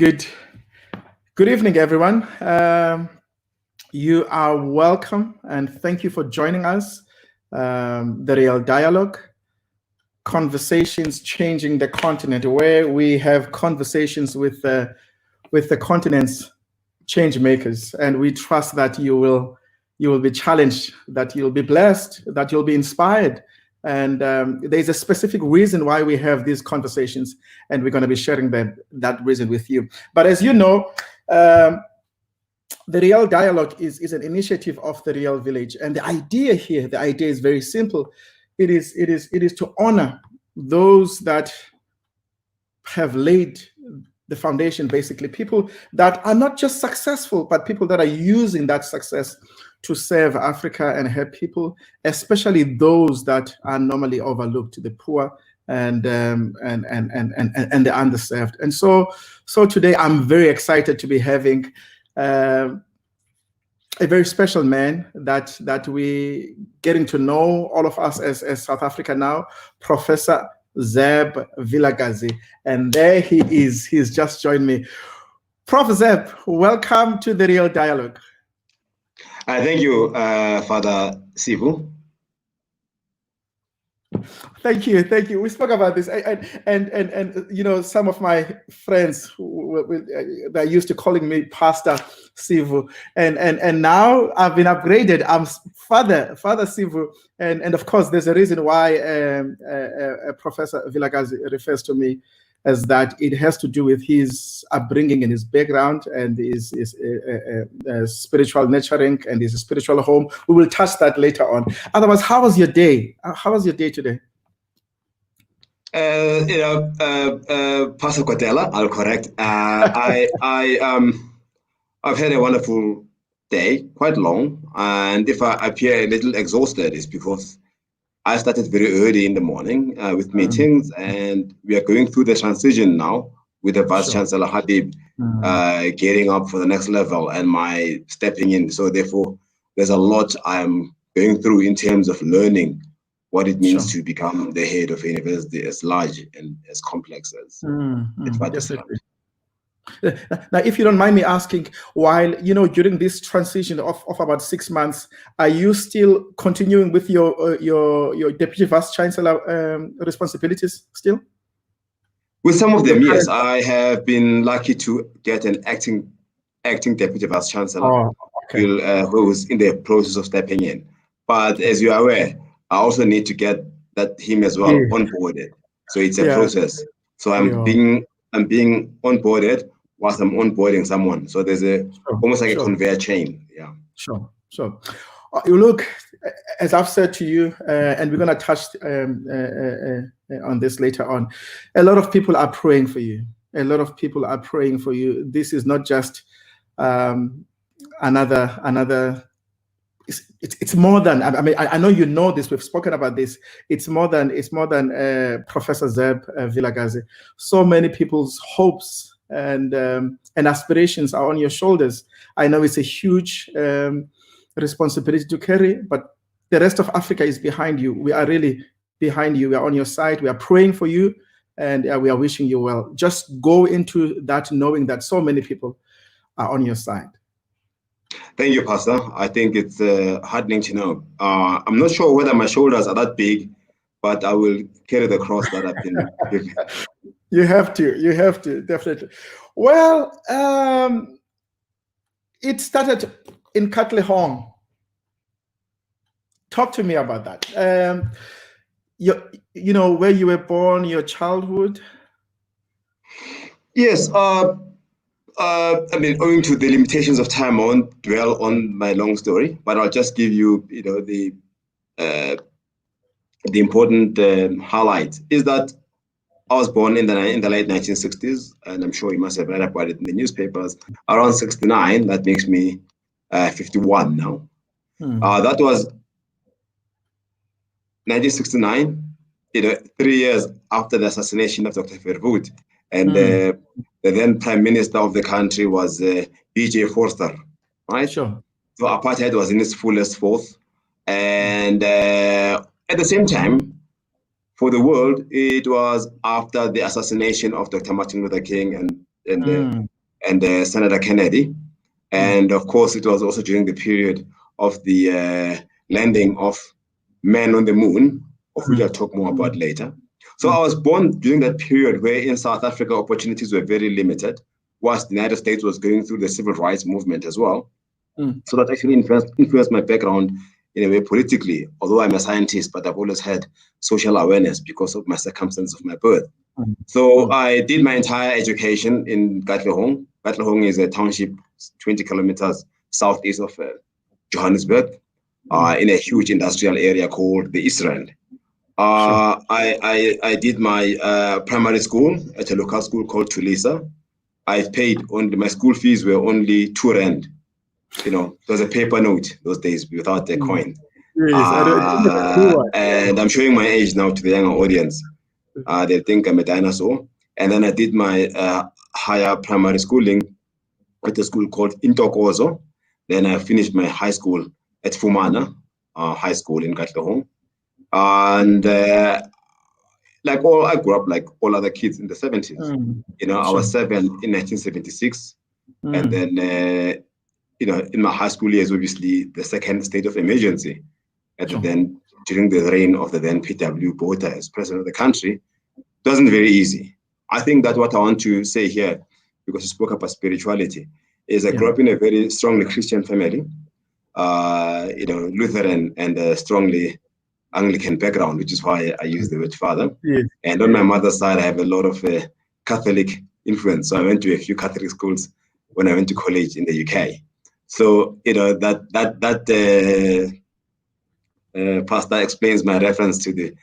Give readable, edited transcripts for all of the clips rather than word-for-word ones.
Good evening, everyone. You are welcome, and thank you for joining us. The Real Dialogue, Conversations Changing the Continent, where we have conversations with the continent's change makers, and we trust that you will be challenged, that you'll be blessed, that you'll be inspired. And there's a specific reason why we have these conversations, and we're going to be sharing that reason with you. But as you know, the Real Dialogue is an initiative of the Real Village, and the idea here, the idea is very simple. It is to honor those that have laid the foundation, basically people that are not just successful, but people that are using that success to serve Africa and her people, especially those that are normally overlooked, the poor and the underserved. And so today I'm very excited to be having a very special man that we getting to know, all of us as South Africa now, Professor Zeb Vilakazi. And there he is. He's just joined me. Prof. Zeb, welcome to the Real Dialogue. Thank you, Father Sivu. Thank you. We spoke about this, and you know, some of my friends that used to calling me Pastor Sivu, and now I've been upgraded. I'm Father Sivu, and of course, there's a reason why Professor Vilakazi refers to me as that. It has to do with his upbringing and his background and his spiritual nurturing and his spiritual home. We will touch that later on. Otherwise, how was your day? How was your day today? Pastor Kotela, I'll correct. I've had a wonderful day, quite long, and if I appear a little exhausted, it's because I started very early in the morning with meetings, and we are going through the transition now with the Vice Chancellor Habib getting up for the next level and my stepping in. So therefore, there's a lot I'm going through in terms of learning what it means to become the head of a university as large and as complex as definitely. Now, if you don't mind me asking, while during this transition of about 6 months, are you still continuing with your deputy vice chancellor responsibilities still? With some of them, yes. I have been lucky to get an acting deputy vice chancellor who is in the process of stepping in. But as you are aware, I also need to get him as well onboarded. So it's a process. So I'm being onboarded whilst I'm onboarding someone. So there's almost like a conveyor chain. Yeah. Sure. You look, as I've said to you, and we're going to touch on this later on, a lot of people are praying for you. A lot of people are praying for you. This is not just another. It's more than, I mean, I know you know this, we've spoken about this. It's more than Professor Zeb Vilakazi. So many people's hopes and aspirations are on your shoulders. I know it's a huge responsibility to carry, but the rest of Africa is behind you. We are really behind you. We are on your side. We are praying for you, and we are wishing you well. Just go into that knowing that so many people are on your side. Thank you, Pastor. I think it's heartening to know. I'm not sure whether my shoulders are that big, but I will carry the cross that I've been given. You have to, definitely. Well, it started in Katlehong. Talk to me about that. You know, where you were born, your childhood. Yes. I mean, owing to the limitations of time, I won't dwell on my long story, but I'll just give you, the important highlight is that I was born in the late 1960s, and I'm sure you must have read about it in the newspapers. Around 69, that makes me 51 now. That was 1969, 3 years after the assassination of Dr. Verwoerd, and the then Prime Minister of the country was B.J. Forster, right? Sure. So apartheid was in its fullest force, and at the same time, for the world, it was after the assassination of Dr. Martin Luther King and and Senator Kennedy. And of course, it was also during the period of the landing of Man on the Moon, of which I'll talk more about later. So I was born during that period where in South Africa, opportunities were very limited, whilst the United States was going through the civil rights movement as well. So that actually influenced my background in a way politically, although I'm a scientist, but I've always had social awareness because of my circumstance of my birth. So I did my entire education in Katlehong. Katlehong is a township 20 kilometers southeast of Johannesburg, in a huge industrial area called the East Rand. I did my primary school at a local school called Tulisa. I paid only, my school fees were only 2 Rand. You know, it was a paper note those days without a coin. Yes, and I'm showing my age now to the younger audience. They think I'm a dinosaur. And then I did my higher primary schooling at a school called Intokozo. Then I finished my high school at Fumana High School in Katlehong. And I grew up like all other kids in the 70s. You know, I was 7 in 1976. And then, you know, in my high school years, obviously, the second state of emergency. And then during the reign of the then P.W. Botha as president of the country, it wasn't very easy. I think that what I want to say here, because you spoke about spirituality, is I grew up in a very strongly Christian family, you know, Lutheran and strongly Anglican background, which is why I use the word father. And on my mother's side, I have a lot of Catholic influence. So I went to a few Catholic schools when I went to college in the UK. So, you know, that pastor explains my reference to the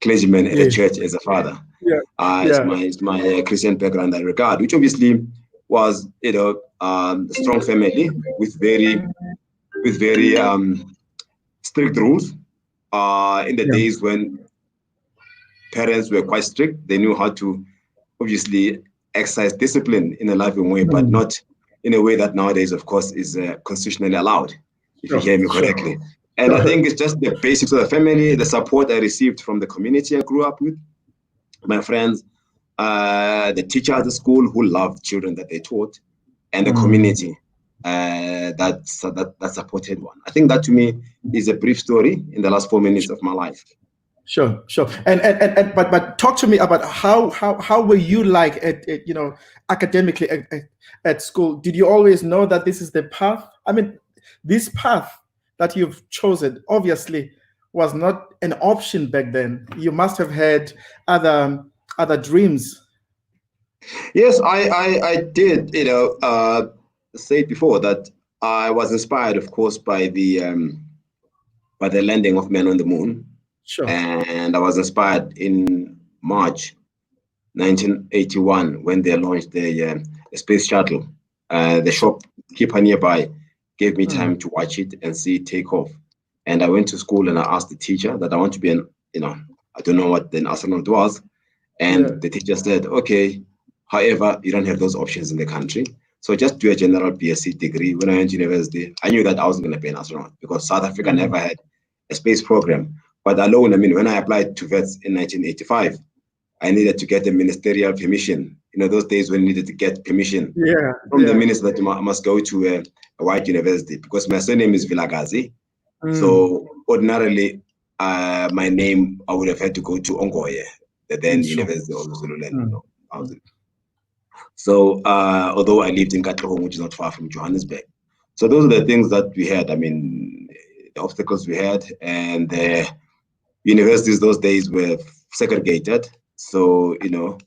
clergyman at the church as a father. It's my Christian background I regard, which obviously was, you know, a strong family with very strict rules. In the days when parents were quite strict, they knew how to obviously exercise discipline in a loving way, but not in a way that nowadays, of course, is constitutionally allowed, if you hear me correctly. And I think it's just the basics of the family, the support I received from the community I grew up with, my friends, the teacher at the school who loved children that they taught, and the community that supported one. I think that to me is a brief story in the last 4 minutes of my life. Sure. But talk to me about how were you like at you know, academically at school? Did you always know that this is the path? I mean, this path that you've chosen obviously was not an option back then. You must have had other dreams. Yes, I did. You know, said before that I was inspired, of course, by the landing of Man on the Moon. And I was inspired in March 1981 when they launched the space shuttle. The shopkeeper nearby gave me time to watch it and see it take off. And I went to school and I asked the teacher that I want to be an, you know, I don't know what an astronaut was. And the teacher said, okay, however, you don't have those options in the country. So just do a general BSc degree. When I went to university, I knew that I wasn't going to be an astronaut because South Africa never had a space program. But alone, I mean, when I applied to Wits in 1985, I needed to get a ministerial permission. You know, those days when you needed to get permission from the minister that you must go to a white university because my surname is Vilakazi. So ordinarily, my name, I would have had to go to Ongoye, the then University of Zululand. So although I lived in Katlehong, which is not far from Johannesburg. So those are the things that we had. I mean, the obstacles we had, and the universities those days were segregated. So, you know,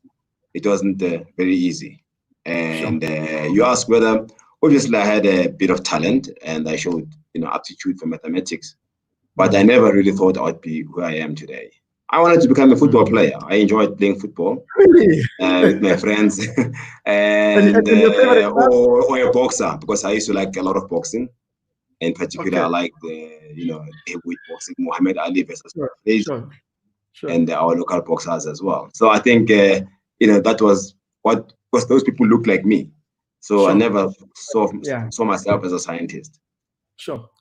it wasn't very easy. And you ask whether, obviously I had a bit of talent and I showed, you know, aptitude for mathematics, but I never really thought I would be who I am today. I wanted to become a football player. I enjoyed playing football with my friends and or a boxer because I used to like a lot of boxing. In particular, I like the, you know, heavyweight boxing, Muhammad Ali versus and our local boxers as well. So I think, you know, that was what, because those people look like me. So I never saw myself as a scientist.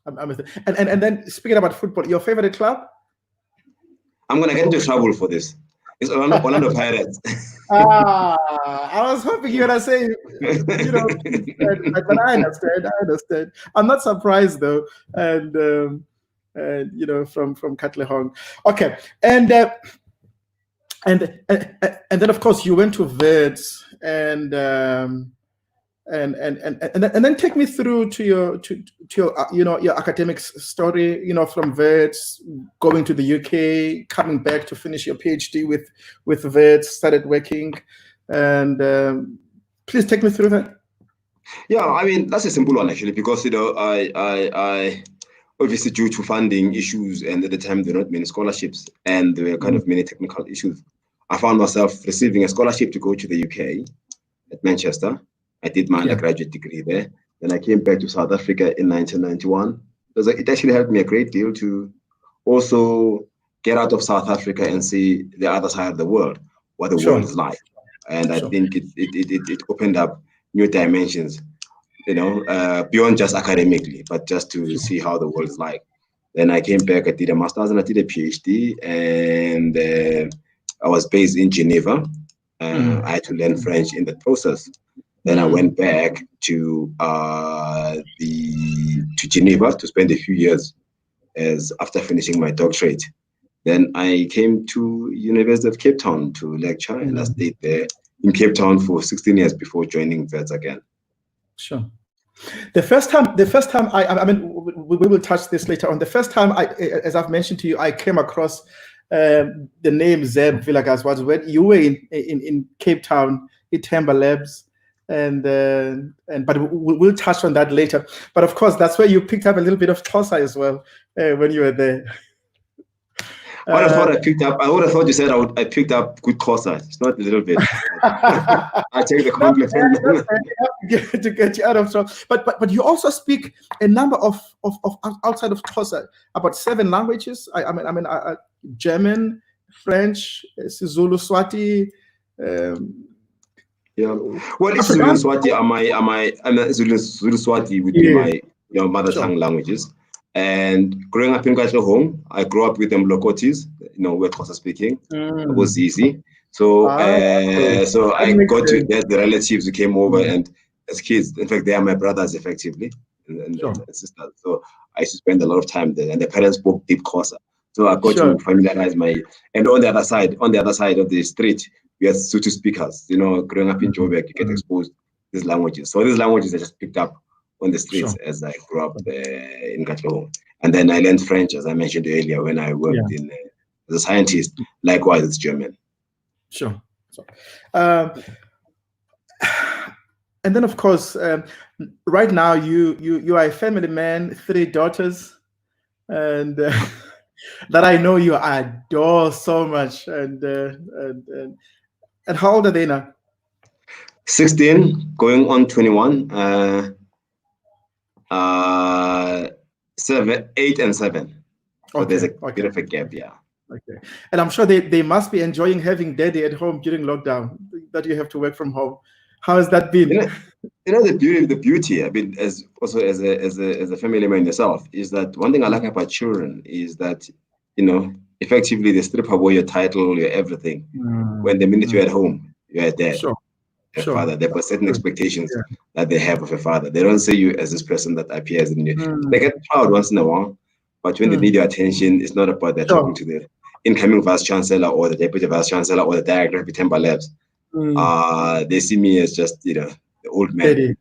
And then speaking about football, your favorite club? I'm going to get into trouble for this. It's Orlando Pirates. I was hoping you were gonna say, but I understand. I'm not surprised though, and from Katlehong. Okay, and then of course you went to Wits and then take me through to your your academic story, from Wits, going to the UK, coming back to finish your PhD with Wits, started working, and please take me through that. Yeah, I mean that's a simple one actually, because I obviously due to funding issues, and at the time there were not many scholarships and there were kind of many technical issues, I found myself receiving a scholarship to go to the UK at Manchester. I did my undergraduate degree there. Then I came back to South Africa in 1991. It actually helped me a great deal to also get out of South Africa and see the other side of the world, what the world is like. And I think it opened up new dimensions, beyond just academically, but just to see how the world is like. Then I came back, I did a master's and I did a PhD, and I was based in Geneva. I had to learn French in the process. Then I went back to Geneva to spend a few years after finishing my doctorate. Then I came to University of Cape Town to lecture, and I stayed there in Cape Town for 16 years before joining Wits again. Sure. The first time I mean, we will touch this later on. The first time as I've mentioned to you, I came across the name Zeblon Vilakazi was when you were in Cape Town at Timber Labs. But we'll touch on that later. But of course, that's where you picked up a little bit of Xhosa as well when you were there. I would have thought you said I picked up good Xhosa. It's not a little bit. I take the compliment. to get you out of trouble. But you also speak a number of outside of Xhosa, about 7 languages. I mean, German, French, Zulu, Swati. Yeah, well, it's Zulu and Swati Zulu Swati would be my mother tongue languages. And growing up in Katlehong, I grew up with them Lokotis, we're Xhosa speaking. It was easy. So so I got to get the relatives who came over, and as kids, in fact, they are my brothers effectively, and sisters. So I used to spend a lot of time there, and the parents spoke deep Xhosa. So I got to familiarize and on the other side of the street, we had Sotho speakers. Growing up in Joburg, you get exposed to these languages. So these languages I just picked up on the streets as I grew up in Katlehong. And then I learned French, as I mentioned earlier, when I worked as a scientist. Likewise, it's German. Sure. And then, of course, right now you are a family man, 3 daughters, and that I know you adore so much. And how old are they now? 16, going on 21. 7, 8, and 7. So there's a bit of a gap, Okay, and I'm sure they must be enjoying having daddy at home during lockdown, that you have to work from home. How has that been? The beauty. I mean, as a family man yourself, is that one thing I like about children is that effectively they strip away your title, your everything. When the minute you're at home, you're a dad. A father. There are certain expectations that they have of a father. They don't see you as this person that appears in you. They get proud once in a while, but when they need your attention, it's not about that talking to the incoming vice chancellor or the deputy vice chancellor or the director of Timber Labs. They see me as just the old man.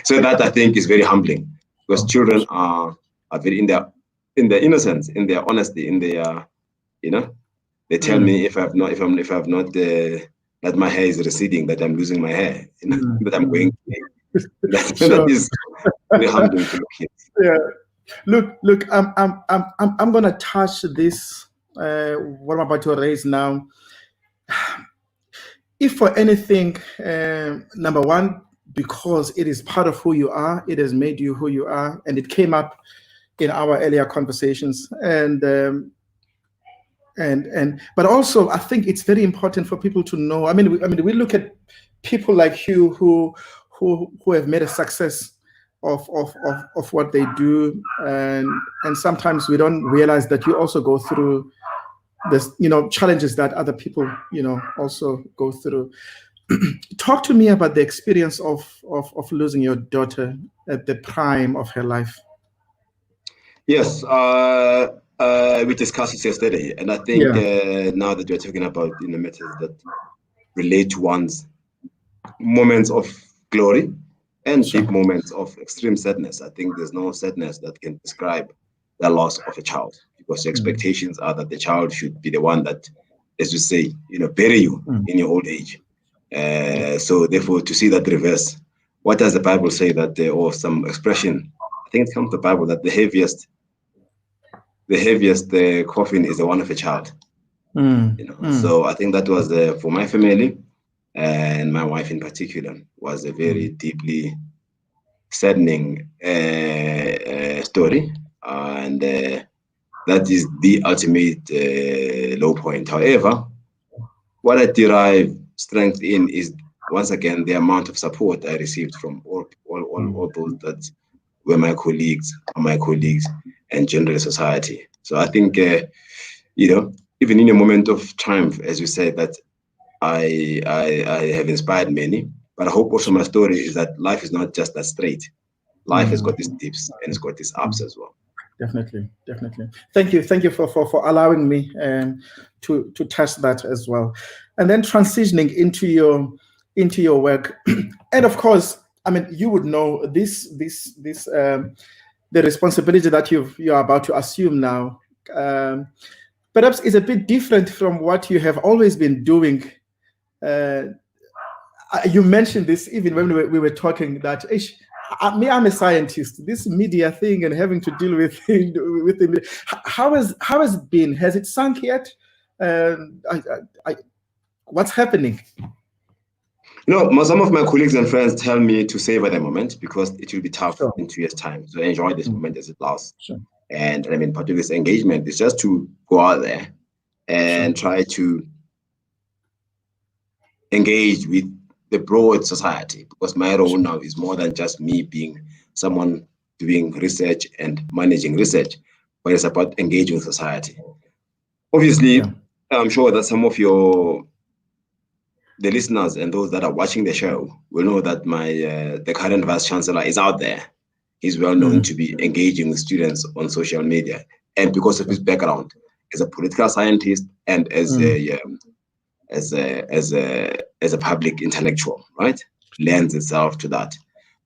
So that I think is very humbling, because children are very in their innocence, in their honesty, in their they tell me if I've not that my hair is receding, that I'm losing my hair, that I'm going. That is very humbling to kids. Yeah. Look. I'm gonna touch this. What I'm about to raise now. If for anything, number one, because it is part of who you are, it has made you who you are, and it came up in our earlier conversations, but also I think it's very important for people to know. I mean, we look at people like you who have made a success of what they do, and sometimes we don't realize that you also go through there's challenges that other people also go through. Talk to me about the experience of losing your daughter at the prime of her life. Yes, we discussed it yesterday, and I think now that we're talking about matters that relate to one's moments of glory and deep moments of extreme sadness, I think there's no sadness that can describe the loss of a child, because the expectations are that the child should be the one that, as you say, bury you in your old age. So therefore, to see that reverse, what does the Bible say that or some expression? I think it comes from the Bible that the heaviest coffin is the one of a child. So I think that was for my family and my wife in particular was a very deeply saddening story, and that is the ultimate low point. However, what I derive strength in is, once again, the amount of support I received from all those that were my colleagues, and general society. So I think, even in a moment of triumph, as you said, that I have inspired many, but I hope also my story is that life is not just that straight. Life has got these dips and it's got these ups as well. Definitely. Thank you for allowing me to test that as well, and then transitioning into your work, and of course, I mean, you would know this the responsibility that you are about to assume now, perhaps is a bit different from what you have always been doing. You mentioned this even when we were talking that. I'm a scientist. This media thing and having to deal with the how has it been? Has it sunk yet? What's happening? Some of my colleagues and friends tell me to savor the moment because it will be tough in 2 years' time. So enjoy this moment as it lasts. And I mean, part of this engagement is just to go out there and try to engage with the broad society, because my role now is more than just me being someone doing research and managing research, but it's about engaging with society. Obviously, I'm sure that some of the listeners and those that are watching the show will know that the current Vice Chancellor is out there. He's well known to be engaging with students on social media, and because of his background as a political scientist and as a public intellectual, right, lends itself to that.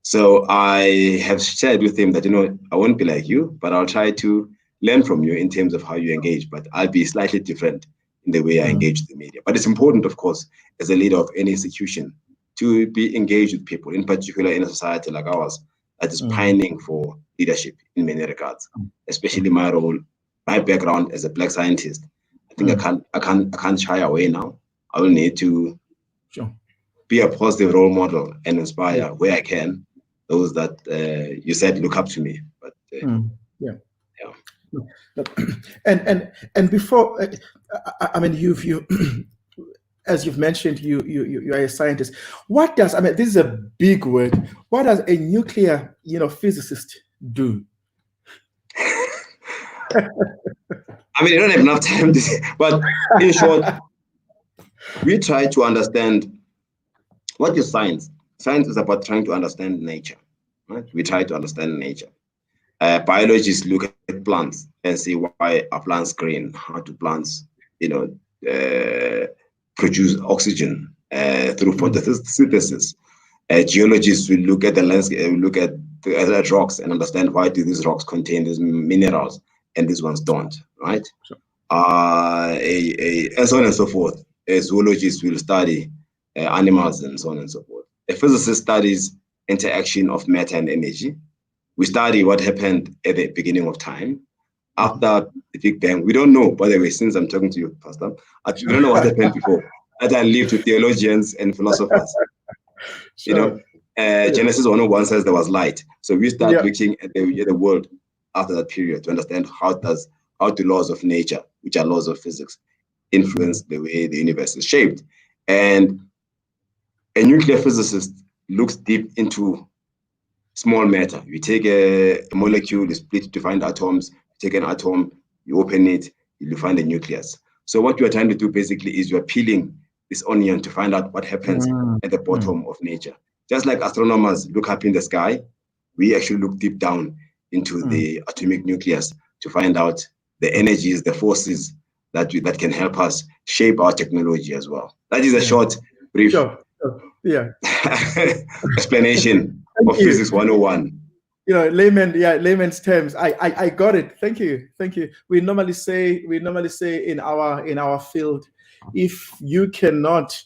So I have shared with him that, I won't be like you, but I'll try to learn from you in terms of how you engage, but I'll be slightly different in the way I engage with the media. But it's important, of course, as a leader of any institution, to be engaged with people, in particular in a society like ours that is pining for leadership in many regards, especially my role, my background as a Black scientist. I think I can't shy away now. I will need to be a positive role model and inspire where I can those that you said look up to me. But and before, I mean, you as you've mentioned, you are a scientist. What does, I mean, this is a big word. What does a nuclear physicist do? I mean, I don't have enough time to say, but in short, we try to understand what is science. Science is about trying to understand nature, right? We try to understand nature. Biologists look at plants and see why are plants green, how do plants, produce oxygen through photosynthesis. Geologists will look at the landscape, look at the rocks and understand why do these rocks contain these minerals and these ones don't, right? And so on and so forth. A zoologist will study animals and so on and so forth. A physicist studies interaction of matter and energy. We study what happened at the beginning of time. After the Big Bang, we don't know, by the way, since I'm talking to you, Pastor, we don't know what happened before. That I leave to theologians and philosophers. Genesis 1:1 says there was light. So we start looking at the world after that period to understand how do laws of nature, which are laws of physics, influence the way the universe is shaped. And a nuclear physicist looks deep into small matter. You take a molecule, you split it to find atoms, you take an atom, you open it, you find the nucleus. So what you are trying to do basically is you are peeling this onion to find out what happens at the bottom of nature. Just like astronomers look up in the sky, we actually look deep down into the atomic nucleus to find out the energies, the forces that can help us shape our technology as well. That is a short, brief explanation of Physics 101. Layman's terms. I got it. Thank you. We normally say in our field, if you cannot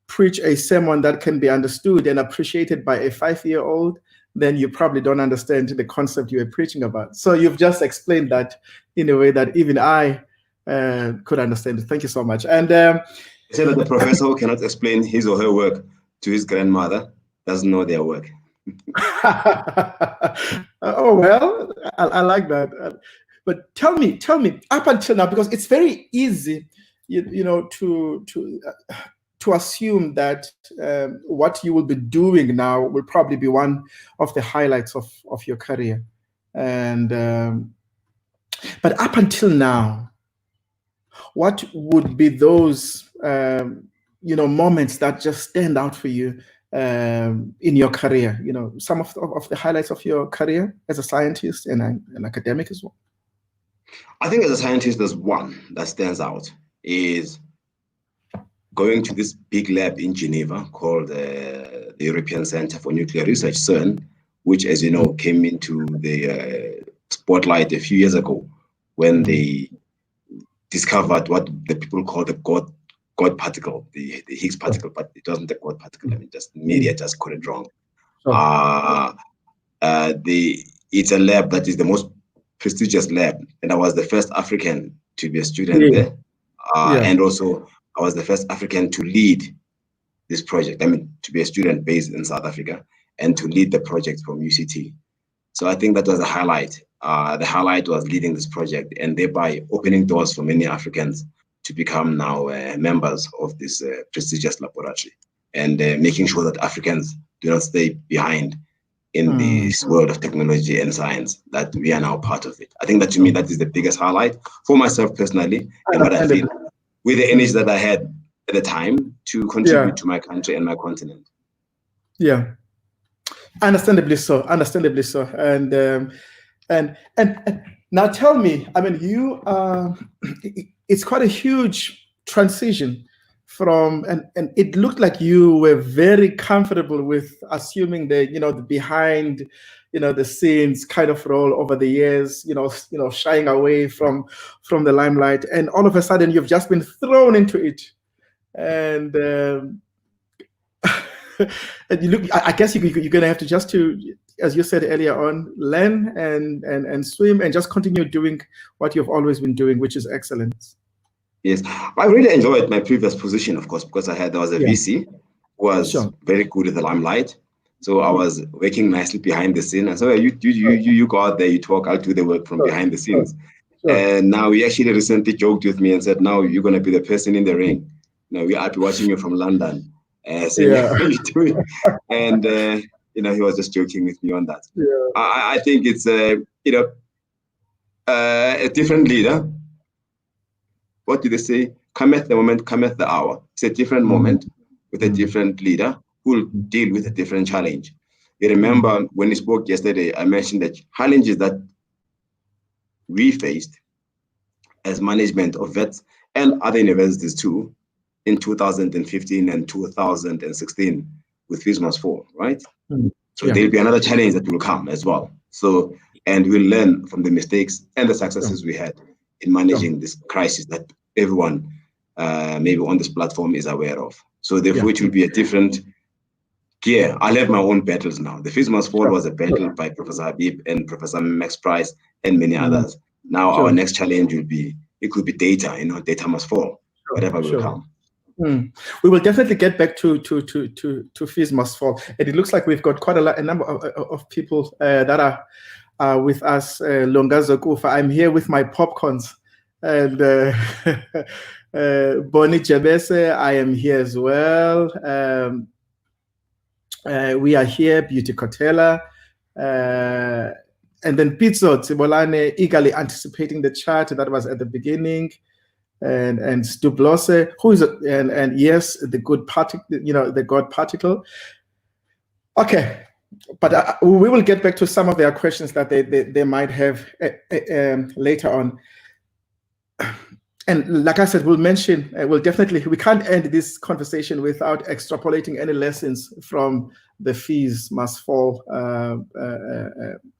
preach a sermon that can be understood and appreciated by a 5-year-old, then you probably don't understand the concept you were preaching about. So you've just explained that in a way that even I could understand it. Thank you so much. And say that the professor who cannot explain his or her work to his grandmother doesn't know their work. Oh, well, I like that. But tell me, up until now, because it's very easy, to assume that what you will be doing now will probably be one of the highlights of your career. And but up until now, what would be those moments that just stand out for you in your career? Some of the highlights of your career as a scientist and an academic as well. I think as a scientist, there's one that stands out is going to this big lab in Geneva called the European Center for Nuclear Research, CERN, which, as you know, came into the spotlight a few years ago when they discovered what the people call the God particle, the Higgs particle, but it wasn't the God particle. I mean, just media just got it wrong. It's a lab that is the most prestigious lab, and I was the first African to be a student there, and also I was the first African to lead this project. I mean, to be a student based in South Africa and to lead the project from UCT. So I think that was a highlight. The highlight was leading this project and thereby opening doors for many Africans to become now members of this prestigious laboratory and making sure that Africans do not stay behind in this world of technology and science, that we are now part of it. I think that to me, that is the biggest highlight for myself personally and what I feel with the energy that I had at the time to contribute to my country and my continent. Yeah, understandably so. And now tell me, I mean, you it's quite a huge transition from, and it looked like you were very comfortable with assuming the behind the scenes kind of role over the years, shying away from the limelight, and all of a sudden you've just been thrown into it. And and you look, I guess you're gonna have to as you said earlier on, learn and swim and just continue doing what you've always been doing, which is excellence. Yes, I really enjoyed my previous position, of course, because I was a VC who was very good at the limelight. So I was working nicely behind the scene. And so you go out there, you talk, I'll do the work from behind the scenes. And now he actually recently joked with me and said, now you're going to be the person in the ring. Now I'll be watching you from London. Saying, how are you doing? And, he was just joking with me on that. I think it's, a different leader. What do they say? Cometh the moment, cometh the hour. It's a different moment with a different leader who will deal with a different challenge. You remember when we spoke yesterday, I mentioned that challenges that we faced as management of Wits and other universities too in 2015 and 2016 with Physics 4, right? So there'll be another challenge that will come as well. So, and we'll learn from the mistakes and the successes we had in managing this crisis that everyone maybe on this platform is aware of. So therefore it will be a different gear. I'll have my own battles now. The Physics 4 was a battle by Professor Habib and Professor Max Price and many others. Now our next challenge will be, it could be data, data must fall, whatever will come. We will definitely get back to Fees Must Fall. And it looks like we've got quite a number of people that are with us. Longazo Kufa, I'm here with my popcorns. And Bonnie Jabese, I am here as well. We are here, Beauty Kotela. And then Pizzo Tsibolane eagerly anticipating the chat that was at the beginning. and Stu Blosse, who is and yes, the good particle, the God particle. Okay, but we will get back to some of their questions that they might have later on. And like I said, we'll definitely, we can't end this conversation without extrapolating any lessons from the fees must fall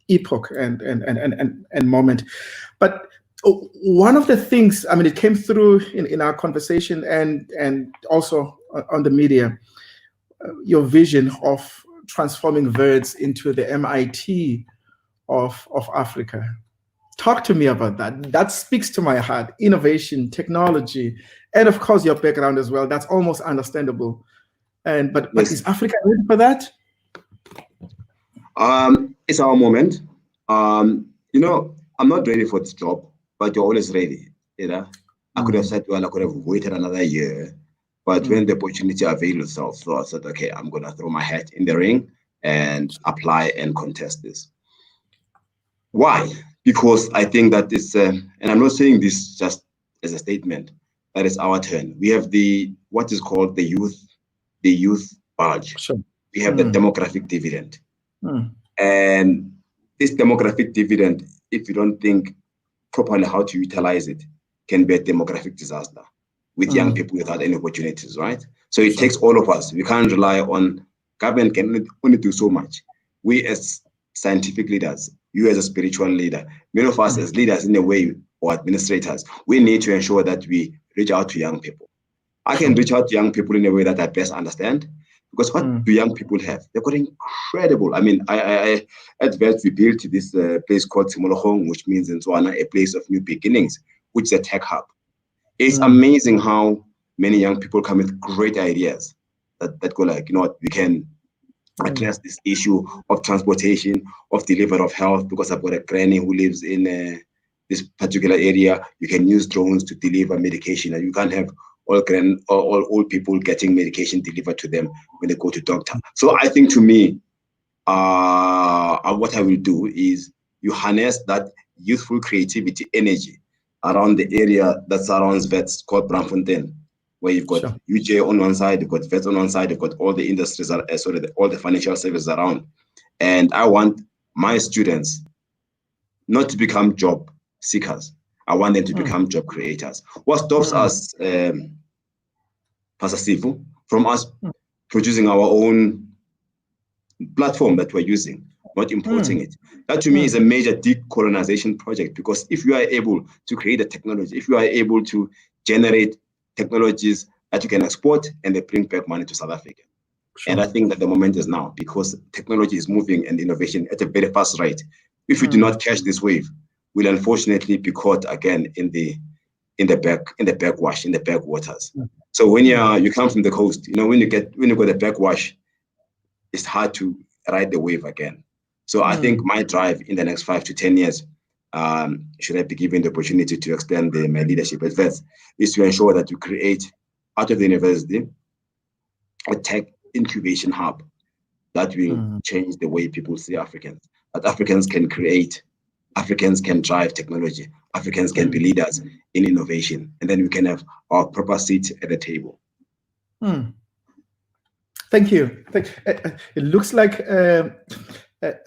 epoch and moment. But one of the things, I mean, it came through in our conversation and also on the media, your vision of transforming Wits into the MIT of Africa. Talk to me about that. That speaks to my heart. Innovation, technology, and of course your background as well. That's almost understandable. But Yes. is Africa ready for that? It's our moment. I'm not ready for this job, but you're always ready. I could have said, well, I could have waited another year, but when the opportunity availed itself, so I said, okay, I'm gonna throw my hat in the ring and apply and contest this. Why? Because I think that it's, and I'm not saying this just as a statement, that it's our turn. We have what is called the youth bulge. Sure. We have the demographic dividend. And this demographic dividend, if you don't think properly how to utilize it, can be a demographic disaster with young people without any opportunities, right? So it takes all of us. We can't rely on government can only do so much. We as scientific leaders, you as a spiritual leader, many of us as leaders in a way, or administrators, we need to ensure that we reach out to young people. I can reach out to young people in a way that I best understand, because what do young people have? They've got incredible, I mean, I at Wits, we built this place called Katlehong, which means in Tswana, a place of new beginnings, which is a tech hub. It's amazing how many young people come with great ideas that go like, we can address this issue of transportation, of delivery of health, because I've got a granny who lives in this particular area. You can use drones to deliver medication, and you can't have all old people getting medication delivered to them when they go to doctor. So I think, to me, what I will do is you harness that youthful creativity, energy around the area that surrounds Wits, called Braamfontein, where you've got UJ on one side, you've got Wits on one side, you've got all the industries, all the financial services around. And I want my students not to become job seekers. I want them to become job creators. What stops us, Pastor Sifu, from us producing our own platform that we're using, not importing it? That, to me, is a major decolonization project, because if you are able to create a technology, if you are able to generate technologies that you can export and they bring back money to South Africa. And I think that the moment is now, because technology is moving and innovation at a very fast rate. If we do not catch this wave, we'll unfortunately be caught again in the backwaters. So when you come from the coast, when you got the backwash, it's hard to ride the wave again. So I think my drive in the next 5 to 10 years, should I be given the opportunity to extend my leadership at Wits, is to ensure that we create out of the university a tech incubation hub that will change the way people see Africans. That Africans can create, Africans can drive technology, Africans can be leaders in innovation, and then we can have our proper seat at the table. Thank you. It looks like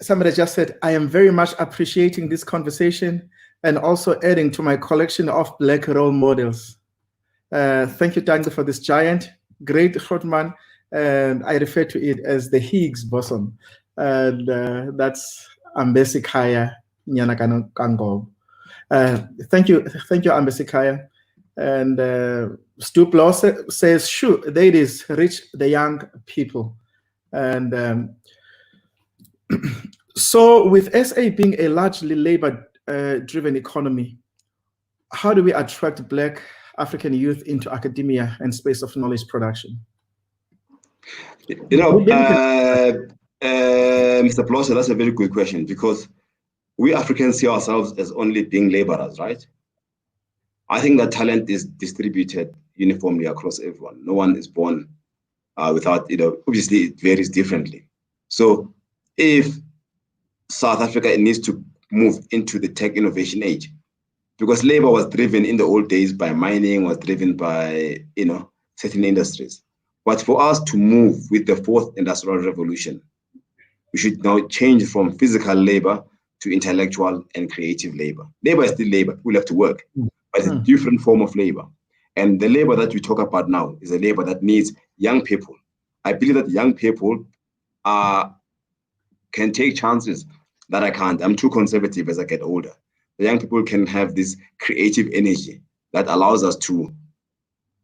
somebody just said, I am very much appreciating this conversation and also adding to my collection of Black role models. Thank you, Tango, for this giant, great Grootman. And I refer to it as the Higgs boson. And that's Ambesikaya Nyanakano Kango. Thank you, Ambesikaya. And Stu Blosse says, sure, there it is, reach the young people. And so with SA being a largely labor-driven economy, how do we attract Black African youth into academia and space of knowledge production? Mr. Blosse, that's a very good question, because we Africans see ourselves as only being laborers, right? I think that talent is distributed uniformly across everyone. No one is born without, obviously it varies differently. So if South Africa needs to move into the tech innovation age, because labor was driven in the old days by mining, was driven by, certain industries. But for us to move with the fourth industrial revolution, we should now change from physical labor to intellectual and creative labor. Labor is still labor, people have to work, but it's a different form of labor. And the labor that we talk about now is a labor that needs young people. I believe that young people can take chances that I can't. I'm too conservative as I get older. The young people can have this creative energy that allows us to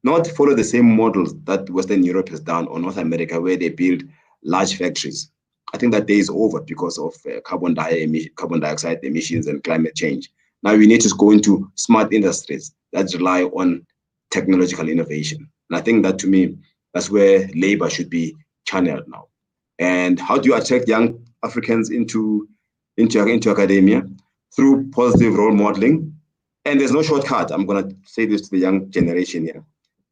not follow the same models that Western Europe has done or North America, where they build large factories. I think that day is over because of carbon dioxide emissions and climate change. Now we need to go into smart industries that rely on technological innovation. And I think that, to me, that's where labor should be channeled now. And how do you attract young Africans into academia? Through positive role modeling. And there's no shortcut. I'm going to say this to the young generation here.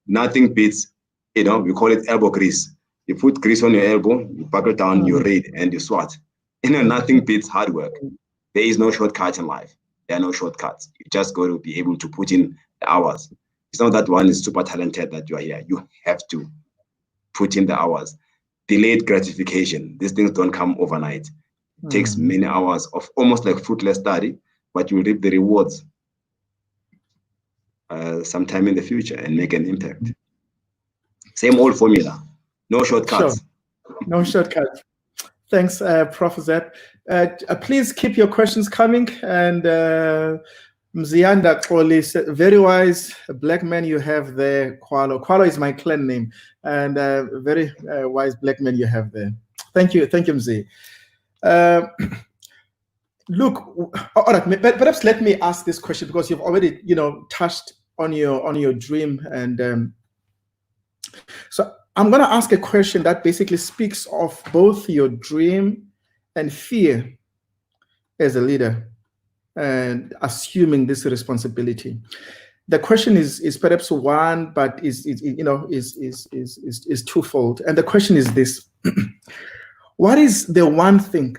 Nothing beats, we call it elbow grease. You put grease on your elbow, you buckle down, you read, and you swat. Nothing beats hard work. There is no shortcut in life. There are no shortcuts. You just got to be able to put in the hours. It's not that one is super talented that you are here. You have to put in the hours. Delayed gratification. These things don't come overnight. It takes many hours of almost like fruitless study, but you'll reap the rewards sometime in the future and make an impact. Same old formula. No shortcuts. Sure. No shortcuts. Thanks, Prof. Zeb. Please keep your questions coming. And Mzianda Koli said, very wise black man you have there, Kwalo. Kwalo is my clan name. And very wise black man you have there. Thank you, Mzi. Look, all right, perhaps let me ask this question, because you've already, touched on your dream. And so I'm going to ask a question that basically speaks of both your dream and fear as a leader and assuming this responsibility. The question is perhaps one, but is twofold. And the question is this: what is the one thing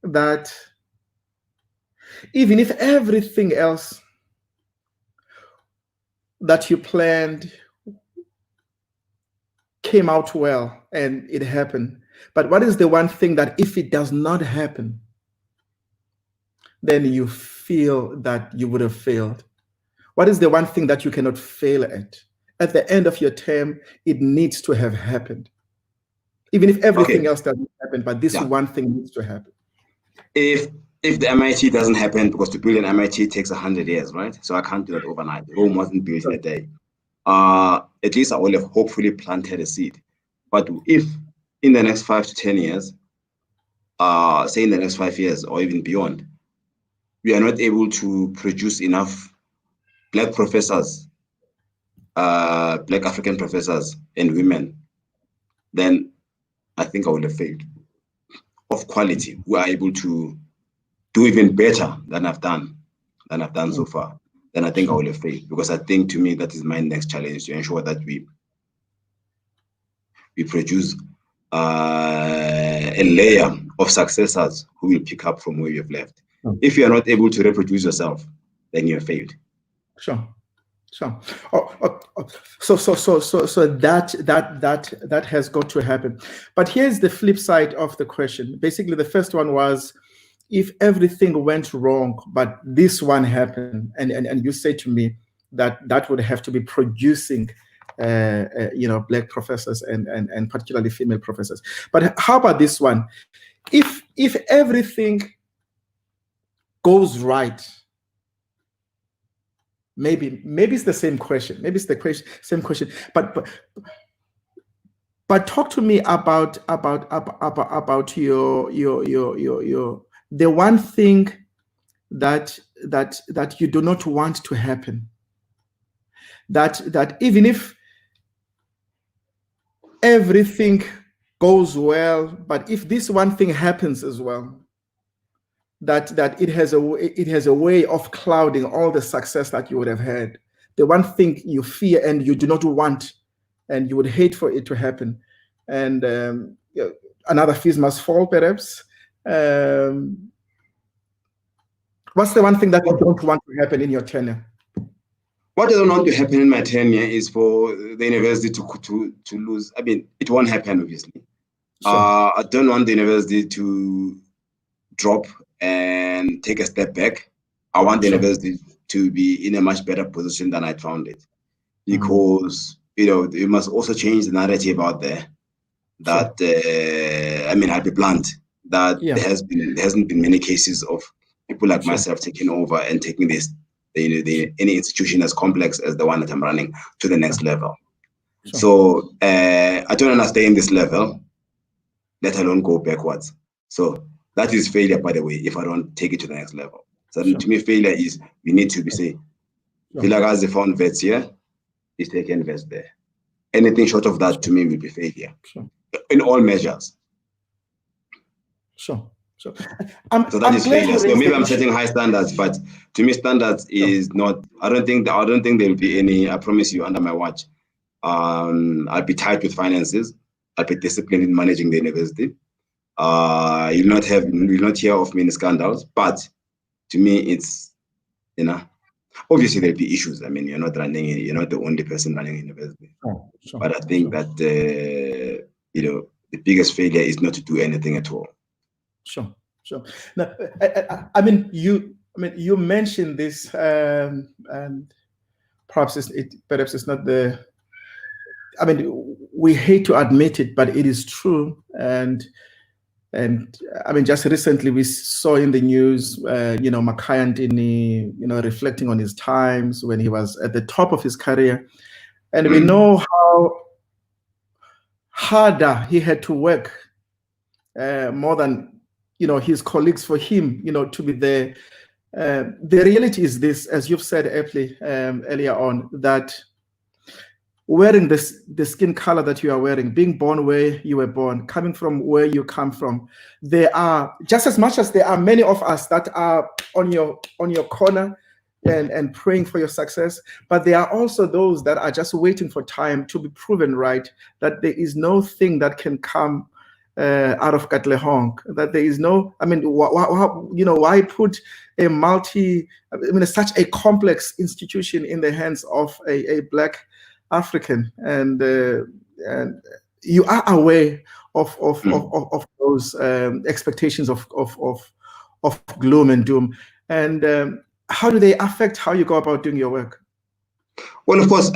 that, even if everything else that you planned came out well and it happened, but what is the one thing that if it does not happen, then you feel that you would have failed? What is the one thing that you cannot fail at? At the end of your term, it needs to have happened. Even if everything else doesn't happen, but this one thing needs to happen. If the MIT doesn't happen, because to build an MIT takes 100 years, right? So I can't do that overnight. Rome wasn't built in a day. At least I will have hopefully planted a seed. But if in the next 5 to 10 years, say in the next 5 years or even beyond, we are not able to produce enough Black professors, Black African professors and women, then I think I would have failed. Of quality, who are able to do even better than I've done so far, then I think I will have failed. Because I think, to me, that is my next challenge, to ensure that we produce a layer of successors who will pick up from where you have left. If you are not able to reproduce yourself, then you have failed. Sure. So that has got to happen. But here's the flip side of the question. Basically, the first one was, if everything went wrong, but this one happened, and you say to me that would have to be producing, Black professors and particularly female professors. But how about this one? If everything goes right, maybe it's the same question. Maybe it's the same question. But talk to me about your the one thing that you do not want to happen. That even if everything goes well, but if this one thing happens as well, that it has a way of clouding all the success that you would have had. The one thing you fear and you do not want, and you would hate for it to happen. And another fees must fall, perhaps. What's the one thing that you don't want to happen in your tenure? What I don't want to happen in my tenure is for the university to lose. I mean, it won't happen, obviously. Sure. I don't want the university to drop and take a step back. I want the university to be in a much better position than I found it, because you must also change the narrative out there that I mean, I'll be blunt, that there hasn't been many cases of people like myself taking over and taking this any institution as complex as the one that I'm running to the next level. So I don't understand this level, let alone go backwards. So that is failure, by the way, if I don't take it to the next level. So to me, failure is we need to be say, Vilakazi found Wits here, he's taken Wits there. Anything short of that to me will be failure in all measures. So that is failure. So maybe I'm setting high standards, but to me, standards is not. I don't think there will be any. I promise you, under my watch, I'll be tight with finances. I'll be disciplined in managing the university. You'll not hear of me in scandals, but to me, it's obviously there'll be issues. I mean, you're not the only person running a university. But I think that the biggest failure is not to do anything at all. Sure. Now, I mean, you mentioned this, and perhaps it's not the. I mean, we hate to admit it, but it is true. And I mean, just recently we saw in the news, Makhaya Ntini, reflecting on his times when he was at the top of his career, and we know how harder he had to work, more than his colleagues for him, to be there. The reality is this, as you've said aptly earlier on, that wearing the skin color that you are wearing, being born where you were born, coming from where you come from, there are just as much as there are many of us that are on your corner and praying for your success, but there are also those that are just waiting for time to be proven right, that there is no thing that can come out of Katlehong, that there is no, I mean, why put such a complex institution in the hands of a Black African, and you are aware of those expectations of gloom and doom, and how do they affect how you go about doing your work? Well, of course,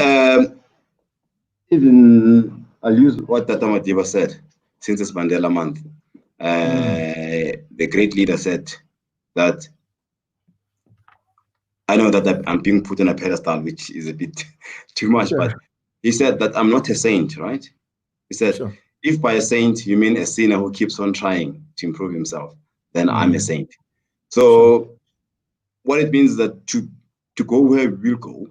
even I'll use what Tata Madiba said. Since it's Mandela Month, the great leader said that, I know that I'm being put on a pedestal, which is a bit too much, but he said that I'm not a saint, right? He said, if by a saint you mean a sinner who keeps on trying to improve himself, then I'm a saint. So what it means that to go where we'll go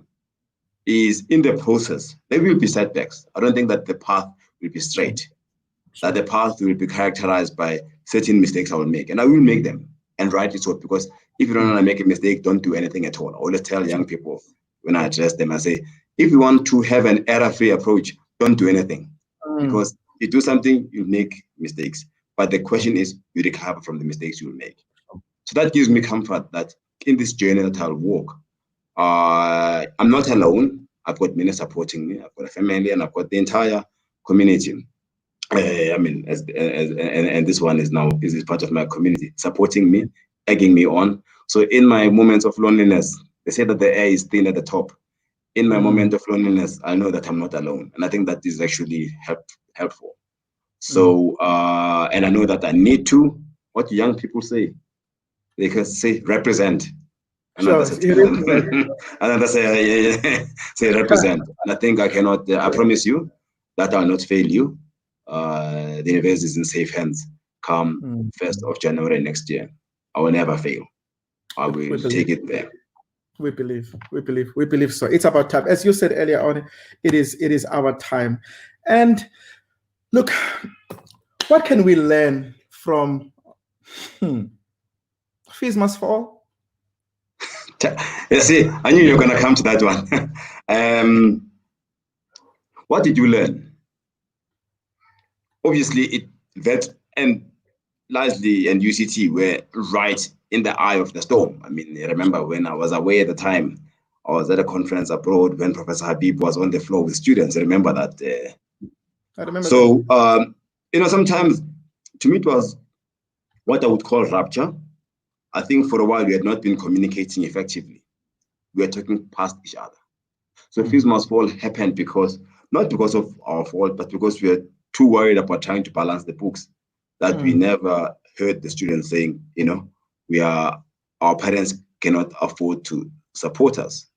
is, in the process, there will be setbacks. I don't think that the path will be straight. That the path will be characterized by certain mistakes I will make, and I will make them, and rightly so, because if you don't want to make a mistake, don't do anything at all. I always tell young people when I address them, I say, if you want to have an error-free approach, don't do anything, because you do something, you make mistakes. But the question is, you recover from the mistakes you will make. So that gives me comfort that in this journey that I'll walk, I'm not alone. I've got many supporting me. I've got a family, and I've got the entire community. I mean, and this one is part of my community, supporting me, egging me on. So in my moments of loneliness, they say that the air is thin at the top. In my moment of loneliness, I know that I'm not alone, and I think that is actually helpful. So and I know that I need to. What young people say, they can say represent. Another say represent. And I think I cannot. I promise you that I'll not fail you. The university is in safe hands. Come 1st of January next year, I will never fail. I will take it there. We believe so. It's about time. As you said earlier on, it is our time. And look, what can we learn from fees must fall? You see, I knew you were going to come to that one. What did you learn? Obviously, that and largely and UCT were right in the eye of the storm. I mean, I remember when I was away at the time, I was at a conference abroad when Professor Habib was on the floor with students. I remember that. I remember. So, sometimes to me it was what I would call rapture. I think for a while we had not been communicating effectively. We were talking past each other. So Fees Must Fall happened not because of our fault, but because we were too worried about trying to balance the books that we never heard the students saying, our parents cannot afford to support us.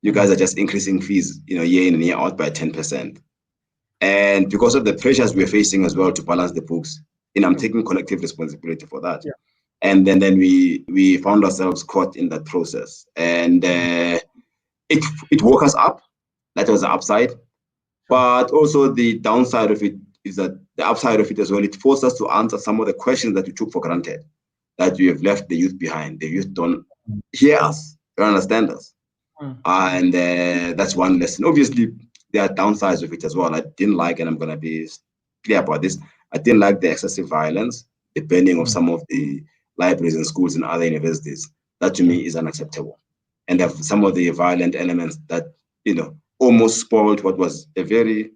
You guys are just increasing fees, year in and year out by 10%. And because of the pressures we're facing as well to balance the books, I'm taking collective responsibility for that. Yeah. And then we found ourselves caught in that process. And it woke us up. That was the upside. But also the downside of it is that the upside of it as well, it forced us to answer some of the questions that we took for granted, that we have left the youth behind. The youth don't hear us, don't understand us. And that's one lesson. Obviously, there are downsides of it as well. I didn't like, and I'm going to be clear about this, I didn't like the excessive violence, the burning of some of the libraries and schools in other universities. That to me is unacceptable. And some of the violent elements that, almost spoiled what was a very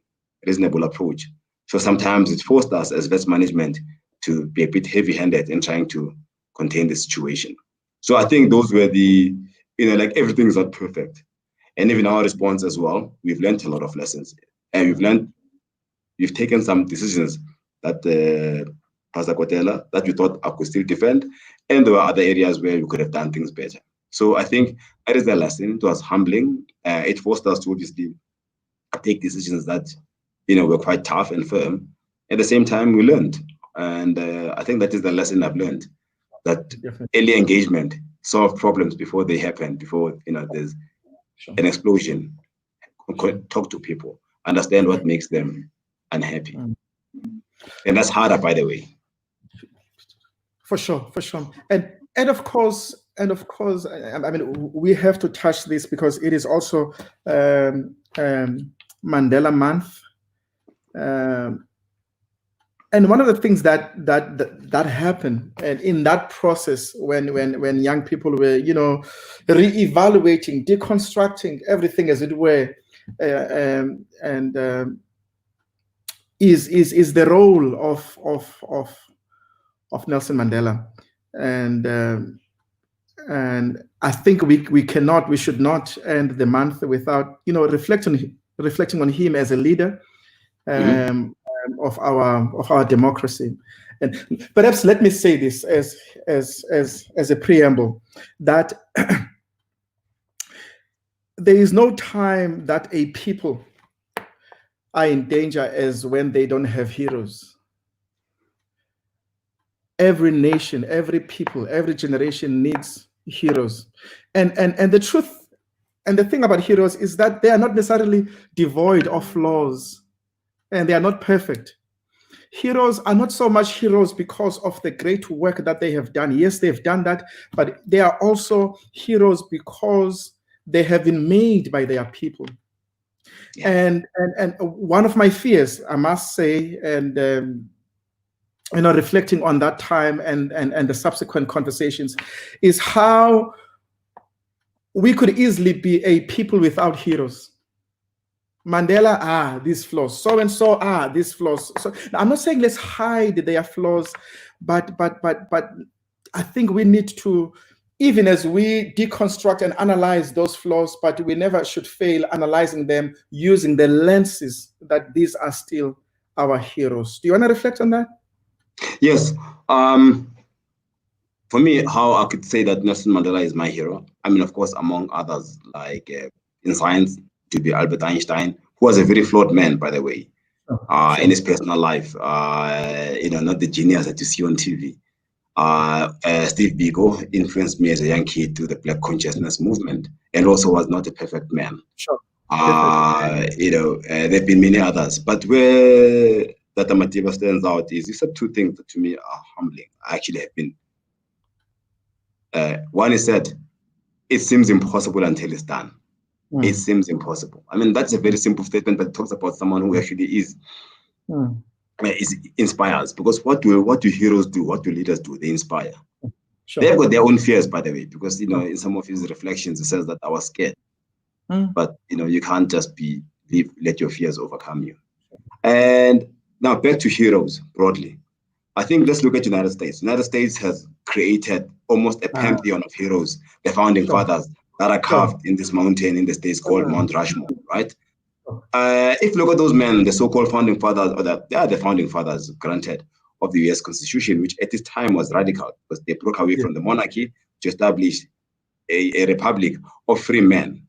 reasonable approach. So sometimes it forced us as Wits management to be a bit heavy-handed in trying to contain the situation. So I think those were the, everything is not perfect. And even our response as well, we've learned a lot of lessons. And we've taken some decisions that Pastor Kotela, that we thought I could still defend. And there were other areas where we could have done things better. So I think that is the lesson. It was humbling. It forced us to obviously take decisions that, were quite tough and firm. At the same time, we learned. And I think that is the lesson I've learned, that early engagement, solve problems before they happen, before, there's an explosion. Talk to people, understand what makes them unhappy. And that's harder, by the way. For sure. And of course, I mean, we have to touch this because it is also Mandela Month. And one of the things that happened, and in that process, when young people were, re-evaluating, deconstructing everything, as it were, is the role of Nelson Mandela, and I think we should not end the month without reflecting on him as a leader of our democracy. And perhaps let me say this as a preamble, that there is no time that a people are in danger as when they don't have heroes. Every nation, every people, every generation needs heroes. And the truth and the thing about heroes is that they are not necessarily devoid of flaws, and they are not perfect. Heroes are not so much heroes because of the great work that they have done. Yes, they've done that, but they are also heroes because they have been made by their people. Yeah. And one of my fears, I must say, and reflecting on that time and the subsequent conversations, is how we could easily be a people without heroes. Mandela, these flaws. So and so, these flaws. So I'm not saying let's hide their flaws, but I think we need to, even as we deconstruct and analyze those flaws, but we never should fail analyzing them using the lenses that these are still our heroes. Do you want to reflect on that? Yes. For me, how I could say that Nelson Mandela is my hero, I mean, of course, among others, like in science, to be Albert Einstein, who was a very flawed man, by the way, in his personal life, not the genius that you see on TV. Steve Biko influenced me as a young kid to the Black consciousness movement, and also was not a perfect man. Sure. There have been many others, but where Tata Matiba stands out is, these are two things that to me are humbling. I actually have been. One is that it seems impossible until it's done. It seems impossible. I mean, that's a very simple statement, but it talks about someone who actually is inspires. Because what do heroes do? What do leaders do? They inspire. Sure. They've got their own fears, by the way, because, you know, in some of his reflections, he says that I was scared. But, you know, you can't just let your fears overcome you. And now back to heroes broadly. I think let's look at United States. United States has created almost a pantheon of heroes, the founding fathers that are carved in this mountain in the States called Mount Rushmore, right? If you look at those men, the so-called founding fathers, or they are the founding fathers, granted, of the US Constitution, which at this time was radical because they broke away from the monarchy to establish a republic of free men,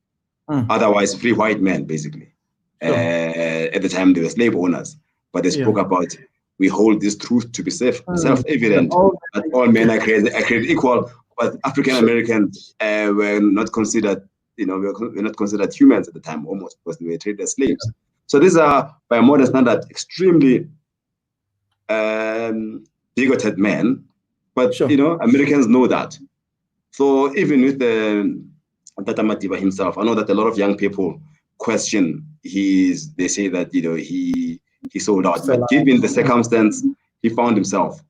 otherwise free white men, basically. At the time, they were slave owners, but they spoke about, we hold this truth to be self-evident, that all men are created equal, but African Americans were not considered, you know, were not considered humans at the time, almost, because they were treated as slaves. So these are, by modern standard, extremely bigoted men, but you know, Americans know that. So even with Tata Madiba himself, I know that a lot of young people question they say that, you know, he sold out, but given the circumstance, he found himself,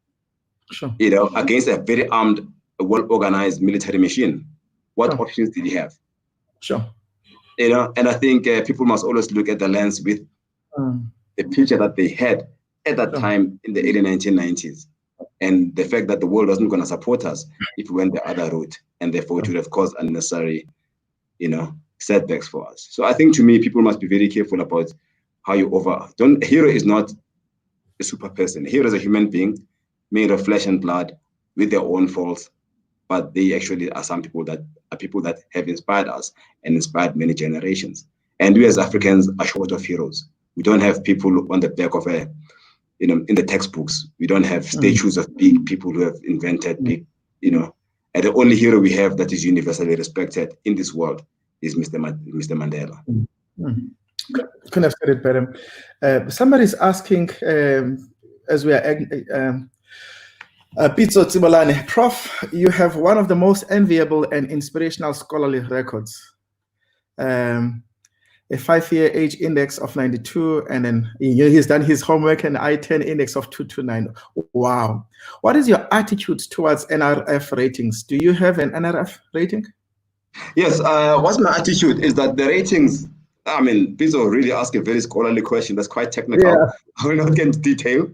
you know, against a very armed, well-organized military machine. What options did he have? You know, and I think people must always look at the lens with the picture that they had at that time in the early 1990s, and the fact that the world wasn't going to support us if we went the other route, and therefore it would have caused unnecessary, you know, setbacks for us. So I think, to me, people must be very careful about how you a hero is not a super person. A hero is a human being made of flesh and blood with their own faults, but they actually are people that have inspired us and inspired many generations. And we as Africans are short of heroes. We don't have people on the back of you know, in the textbooks. We don't have statues of big people who have invented big, you know. And the only hero we have that is universally respected in this world is Mr. Mandela. Couldn't have said it better. Somebody's asking, as we are Pitso Tsibolane, Prof, you have one of the most enviable and inspirational scholarly records. A 5-year age index of 92, and then he's done his homework, and I-10 index of 229. Wow. What is your attitude towards NRF ratings? Do you have an NRF rating? Yes, what's my attitude is that the ratings, I mean, Pitso really asked a very scholarly question that's quite technical. I will not get into detail.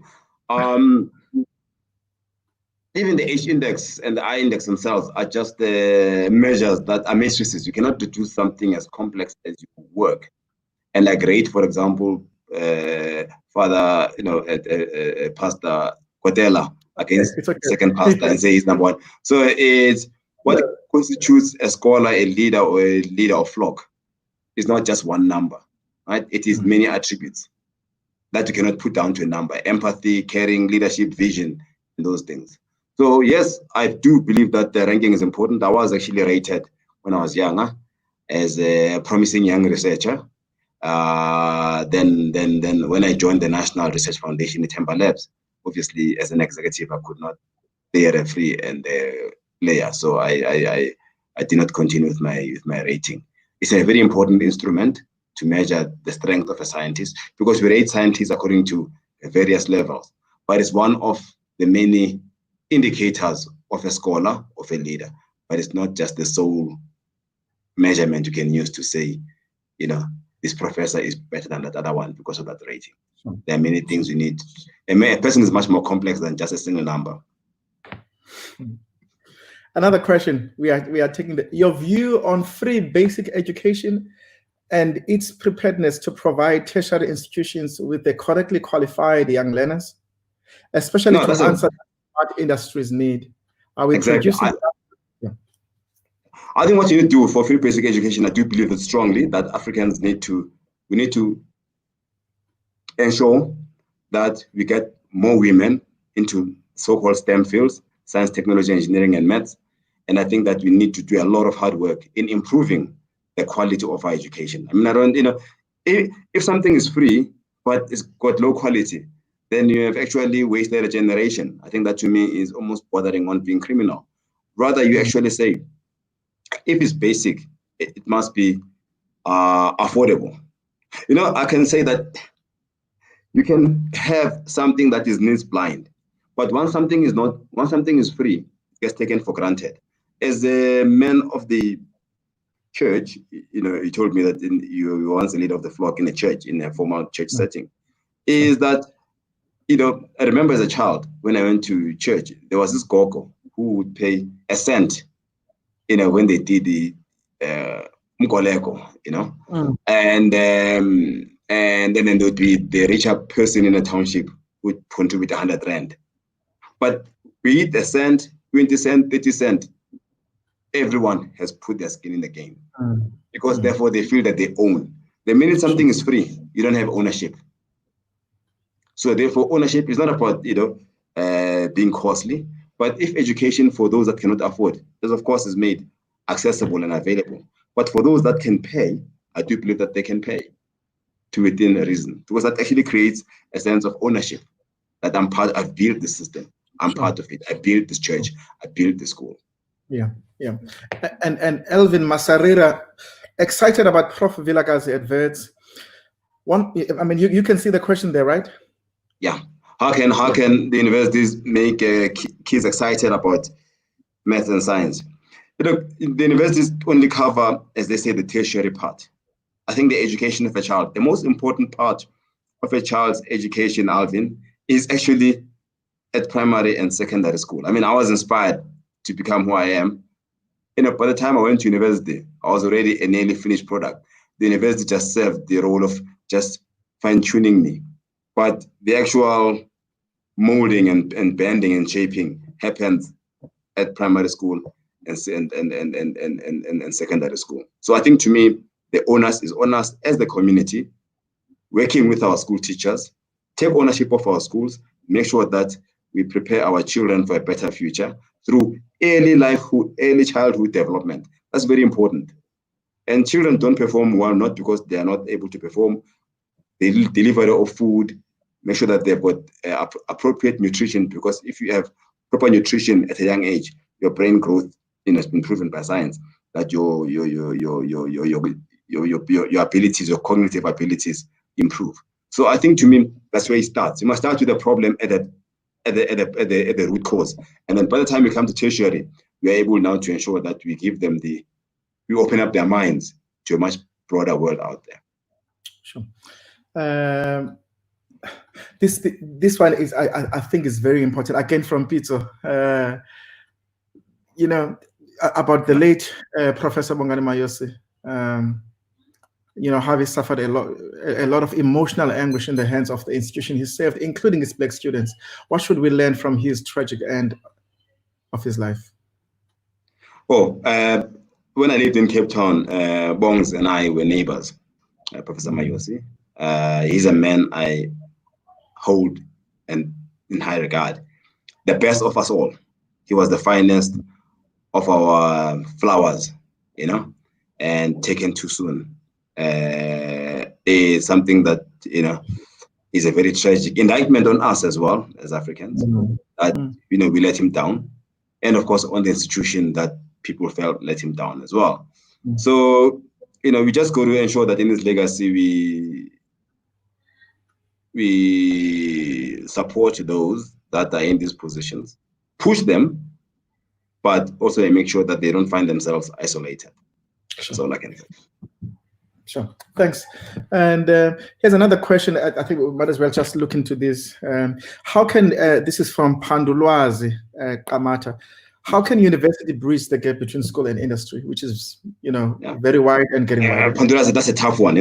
Even the H index and the I index themselves are just measures that are matrices. You cannot do something as complex as you work. And like rate, for example, Father, you know, Pastor Kotela against second pastor and say he's number one. So it's what constitutes a scholar, a leader, or a leader of flock. It's not just one number, right? It is many attributes that you cannot put down to a number: empathy, caring, leadership, vision, and those things. So yes, I do believe that the ranking is important. I was actually rated when I was younger as a promising young researcher. Then when I joined the National Research Foundation, the Temba Labs, obviously as an executive, I could not be a referee and a player. So I did not continue with my rating. It's a very important instrument to measure the strength of a scientist, because we rate scientists according to various levels, but it's one of the many indicators of a scholar, of a leader, but it's not just the sole measurement you can use to say, you know, this professor is better than that other one because of that rating. There are many things you need. A person is much more complex than just a single number. Another question, we are taking your view on free basic education and its preparedness to provide tertiary institutions with the correctly qualified young learners, especially to answer what industries need. Are we producing? I think what you need to do for free basic education, I do believe it strongly that Africans we need to ensure that we get more women into so-called STEM fields, science, technology, engineering, and maths. And I think that we need to do a lot of hard work in improving the quality of our education. I mean, I don't, you know, if something is free, but it's got low quality, then you have actually wasted a generation. I think that, to me, is almost bordering on being criminal. Rather, you actually say, if it's basic, it must be affordable. You know, I can say that you can have something that is needs blind, but once something is free, gets taken for granted. As a man of the church, you told me that you were once the leader of the flock in a church, in a formal church setting, is that, I remember as a child, when I went to church, there was this gogo who would pay a cent, when they did the mkoleko, and then there would be the richer person in a township who would contribute 100 rand. But be it a cent, 20 cent, 30 cent, everyone has put their skin in the game, because therefore they feel that they own. The minute something is free, you don't have ownership. So therefore, ownership is not about being costly, but if education for those that cannot afford, this of course is made accessible and available. But for those that can pay, I do believe that they can pay to within a reason, because that actually creates a sense of ownership, that I've built the system, I'm part of it, I built this church, I built the school. Yeah. And Elvin Masarira, excited about Prof. Vilakazi at Wits. You can see the question there, right? Yeah. How can the universities make kids excited about math and science? The universities only cover, as they say, the tertiary part. I think the education of a child, the most important part of a child's education, Alvin, is actually at primary and secondary school. I was inspired to become who I am. By the time I went to university, I was already a nearly finished product. The university just served the role of just fine-tuning me. But the actual molding and bending and shaping happens at primary school and secondary school. So I think, to me, the onus is on us as the community, working with our school teachers, take ownership of our schools, make sure that we prepare our children for a better future through early childhood development. That's very important. And children don't perform well, not because they are not able to perform. The delivery of food, make sure that they've got appropriate nutrition, because if you have proper nutrition at a young age, your brain growth, has been proven by science that your abilities, your cognitive abilities improve. So I think, to me, that's where it starts. You must start with the problem at the root cause, and then by the time we come to tertiary, we are able now to ensure that we give them we open up their minds to a much broader world out there. Sure. This one is, I think, is very important. Again, from Pito, about the late Professor Bonganim Ngobe. How he suffered a lot of emotional anguish in the hands of the institution he served, including his Black students. What should we learn from his tragic end of his life? When I lived in Cape Town, Bongs and I were neighbors. Professor Mayosi, he's a man I hold and in high regard. The best of us all. He was the finest of our flowers, and taken too soon. Is something that, is a very tragic indictment on us as well as Africans, that, we let him down. And of course, on the institution that people felt let him down as well. So, we just got to ensure that in his legacy, we support those that are in these positions, push them, but also make sure that they don't find themselves isolated. That's all I can say. Sure, thanks. And here's another question. I think we might as well just look into this. How can, this is from Pandulwazi Kamata, how can university bridge the gap between school and industry, which is, very wide and getting wider? Pandulwazi, that's a tough one,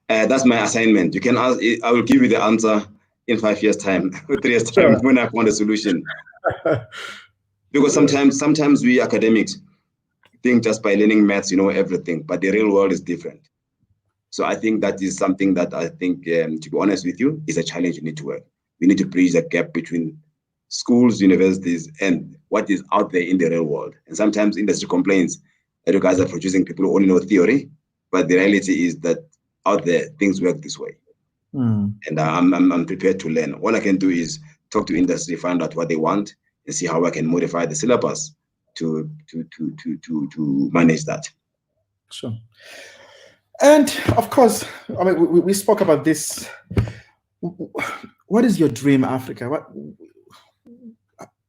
That's my assignment. You can ask, I will give you the answer in 5 years' time, 3 years' time, when I found a solution. Because sometimes we academics think just by learning maths, everything, but the real world is different. So I think that is something that I think, to be honest with you, is a challenge you need to work. We need to bridge the gap between schools, universities, and what is out there in the real world. And sometimes industry complains that you guys are producing people who only know theory, but the reality is that out there, things work this way. And I'm prepared to learn. All I can do is talk to industry, find out what they want, and see how I can modify the syllabus to manage that. Sure. And of course, we spoke about this. What is your dream, Africa?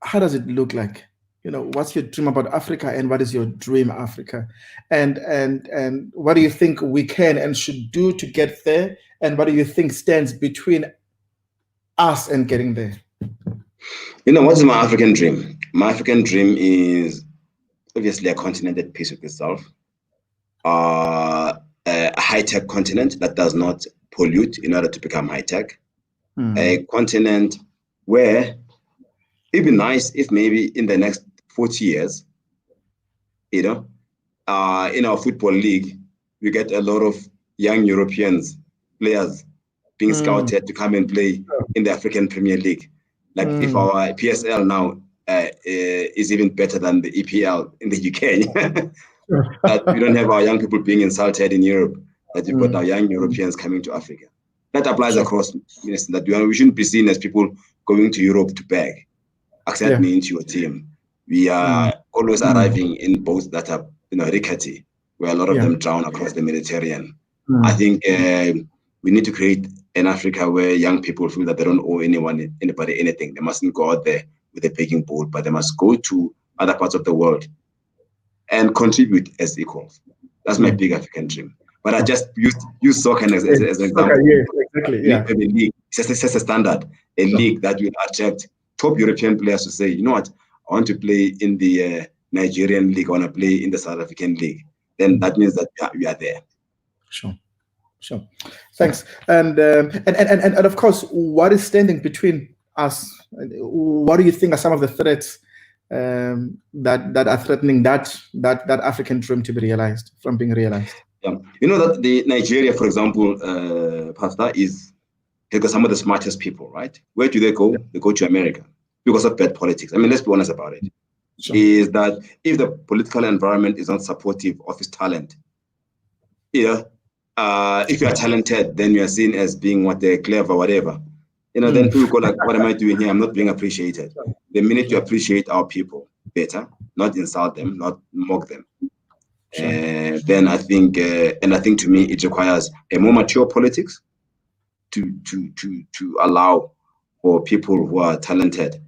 How does it look like? what's your dream about Africa, and what is your dream Africa, and what do you think we can and should do to get there, and what do you think stands between us and getting there? What's my African dream? My African dream is obviously a continent at peace with itself, a high-tech continent that does not pollute in order to become high-tech, a continent where it'd be nice if maybe in the next 40 years, in our football league, we get a lot of young Europeans players being scouted to come and play in the African Premier League. Like if our PSL now is even better than the EPL in the UK, that we don't have our young people being insulted in Europe, that we've got our young Europeans coming to Africa. That applies across, Minister, that we shouldn't be seen as people going to Europe to beg. Accept me into your team. We are always arriving in boats that are, rickety, where a lot of them drown across the Mediterranean. I think we need to create an Africa where young people feel that they don't owe anybody anything. They mustn't go out there with a begging bowl, but they must go to other parts of the world and contribute as equals. That's my big African dream. But I just use soccer as an example. Yes, exactly. Yeah. A league. It's just a standard, a league that will attract top European players to say, you know what, I want to play in the Nigerian league, I want to play in the South African league. Then that means that we are there. Sure. Thanks. And of course, what is standing between us? What do you think are some of the threats that are threatening that African dream to be realized, from being realized? Yeah. That the Nigeria, for example, Pastor, they got some of the smartest people, right? Where do they go? Yeah. They go to America because of bad politics. I mean, let's be honest about it. Sure. Is that if the political environment is not supportive of his talent, if you are talented, then you are seen as being clever, whatever. Then people go like, what am I doing here? I'm not being appreciated. The minute you appreciate our people better, not insult them, not mock them, then I think, to me, it requires a more mature politics to allow for people who are talented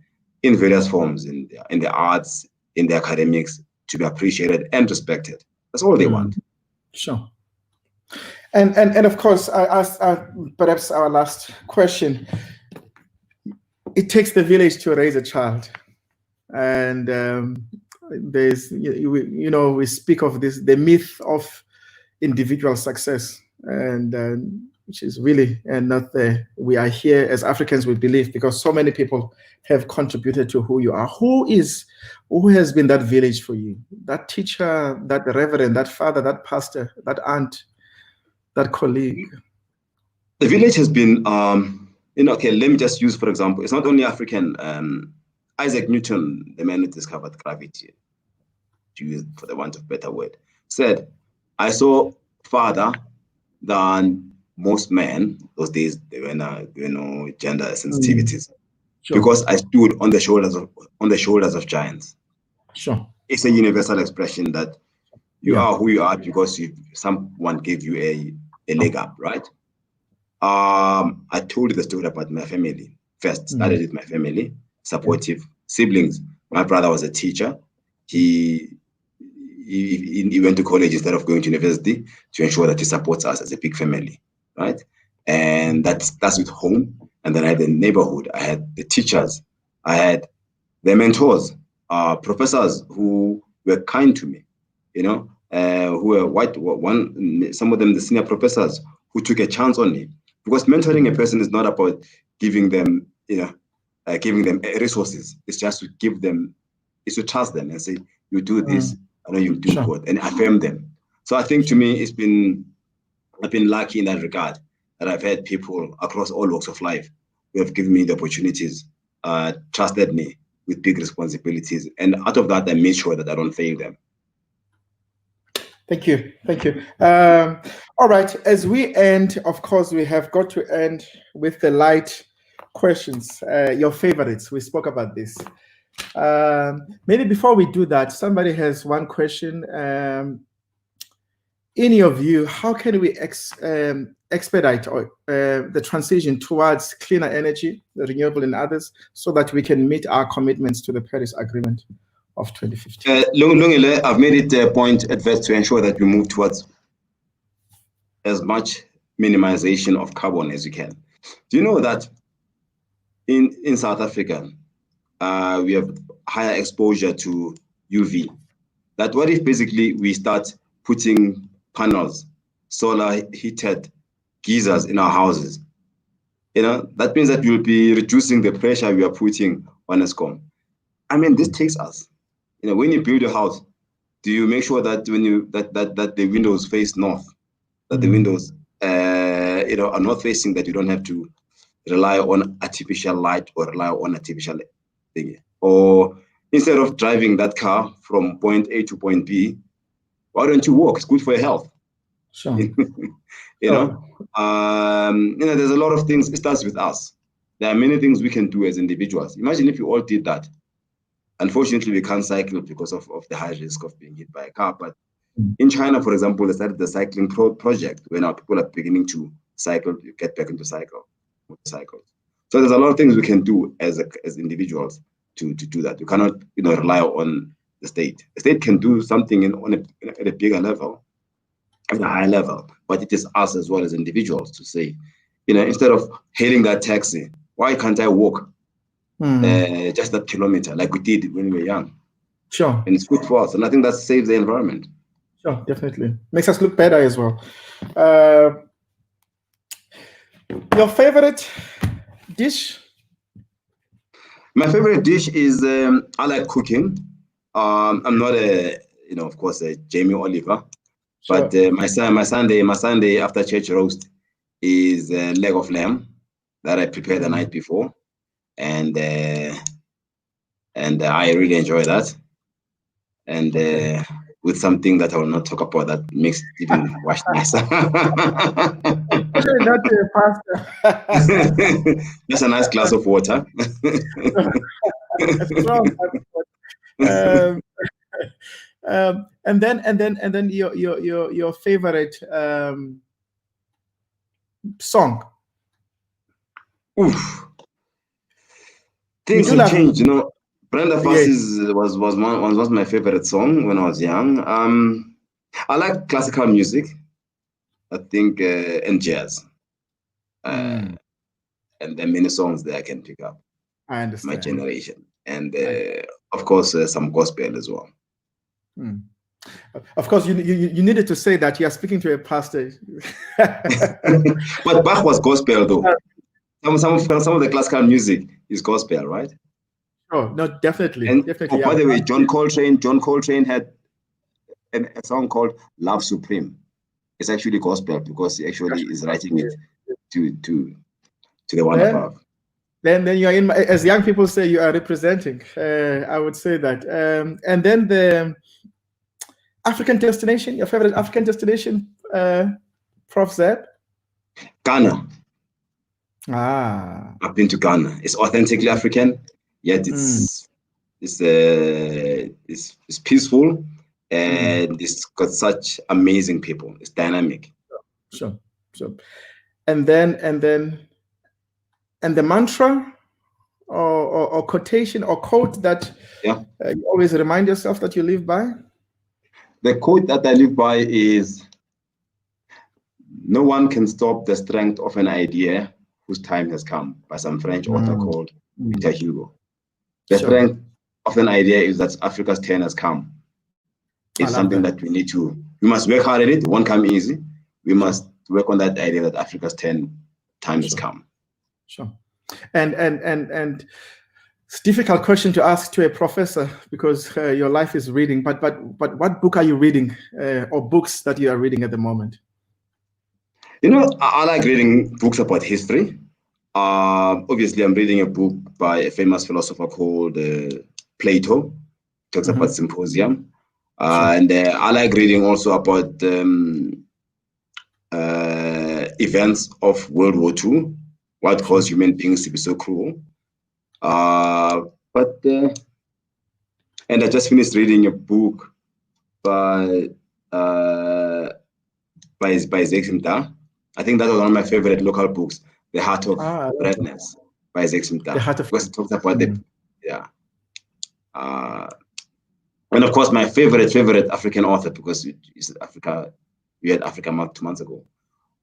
in various forms, in the arts, in the academics, to be appreciated and respected. That's all they want. Sure. And of course, perhaps our last question. It takes the village to raise a child, and there's we speak of this, the myth of individual success, and which is really not there. We are here as Africans, we believe, because so many people have contributed to who you are. Who has been that village for you? That teacher, that reverend, that father, that pastor, that aunt, that colleague? The village has been, okay, let me just use, for example, it's not only African. Isaac Newton, the man who discovered gravity, to use for the want of a better word, said, I saw farther than most men. Those days, there were no gender sensitivities. Sure. Because I stood on the shoulders of giants. Sure. It's a universal expression that you are who you are because someone gave you a leg up, right? I told you the story about my family. First, started with my family, supportive siblings. My brother was a teacher. He went to college instead of going to university to ensure that he supports us as a big family, right? And that's with home. And then I had the neighborhood. I had the teachers. I had the mentors, professors who were kind to me, who were white. Some of them, the senior professors, who took a chance on me. Because mentoring a person is not about giving them, resources. It's just to give them, it's to trust them and say, you do this, I know you do good, and affirm them. So I think to me, I've been lucky in that regard, that I've had people across all walks of life who have given me the opportunities, trusted me with big responsibilities. And out of that, I made sure that I don't fail them. Thank you. All right, as we end, of course, we have got to end with the light questions, your favorites. We spoke about this. Maybe before we do that, somebody has one question. In your view, how can we expedite the transition towards cleaner energy, renewable and others, so that we can meet our commitments to the Paris Agreement? of 2050? Lungile, I've made it a point at first to ensure that we move towards as much minimization of carbon as you can. Do you know that in South Africa, we have higher exposure to UV? That what if basically we start putting panels, solar heated geysers in our houses? That means that we'll be reducing the pressure we are putting on Eskom. I mean, this takes us. When you build a house, do you make sure that when that the windows face north, that the windows are north facing, that you don't have to rely on artificial light or rely on artificial thing? Or instead of driving that car from point A to point B, why don't you walk? It's good for your health. Sure. There's a lot of things. It starts with us. There are many things we can do as individuals. Imagine if you all did that. Unfortunately, we can't cycle because of the high risk of being hit by a car. But in China, for example, they started the cycling project where now people are beginning to cycle, get back into motorcycles. So there's a lot of things we can do as individuals to do that. You cannot rely on the state. The state can do something at a bigger level, at a high level, but it is us as well as individuals to say, instead of hailing that taxi, why can't I walk just that kilometer like we did when we were young? Sure. And it's good for us, and I think that saves the environment. Sure, definitely. Makes us look better as well. Your favorite dish? My favorite dish is I like cooking. I'm not of course, a Jamie Oliver, sure. But my Sunday after church roast is a leg of lamb that I prepared the night before, and I really enjoy that. And with something that I will not talk about that makes it even much nicer. Not pasta. Just a nice glass of water. And then your favorite song. Oof. Things have changed, Brenda Fassie's was one of my favorite songs when I was young. I like classical music, I think, and jazz. And there are many songs that I can pick up. I understand. My generation. And of course, some gospel as well. Of course, you needed to say that you are speaking to a pastor. But Bach was gospel, though. Some of the classical music is gospel, right? Oh no, definitely. And definitely. By the way, John Coltrane had a song called "Love Supreme." It's actually gospel because he actually is writing it to the one above. Then you are as young people say, you are representing. I would say that. And then the African destination, your favorite African destination, Prof. Zeb? Ghana. I've been to Ghana. It's authentically African, yet it's peaceful, and it's got such amazing people. It's dynamic. Sure. And the mantra or quotation or quote that you always remind yourself that you live by? The quote that I live by is, "No one can stop the strength of an idea whose time has come," by some French author called Victor Hugo. The strength of an idea is that Africa's turn has come. It's something that we must work hard at it. It won't come easy. We must work on that idea that Africa's time has come. Sure. And it's a difficult question to ask to a professor because your life is reading, but what book are you reading or books that you are reading at the moment? I like reading books about history. Obviously, I'm reading a book by a famous philosopher called Plato. It talks about symposium. And I like reading also about events of World War II, what caused human beings to be so cruel. And I just finished reading a book by Zekimta. I think that was one of my favorite local books, The Heart of Redness by Zekimta. The Heart of because it talks about And of course, my favorite African author, because we had Africa Month 2 months ago,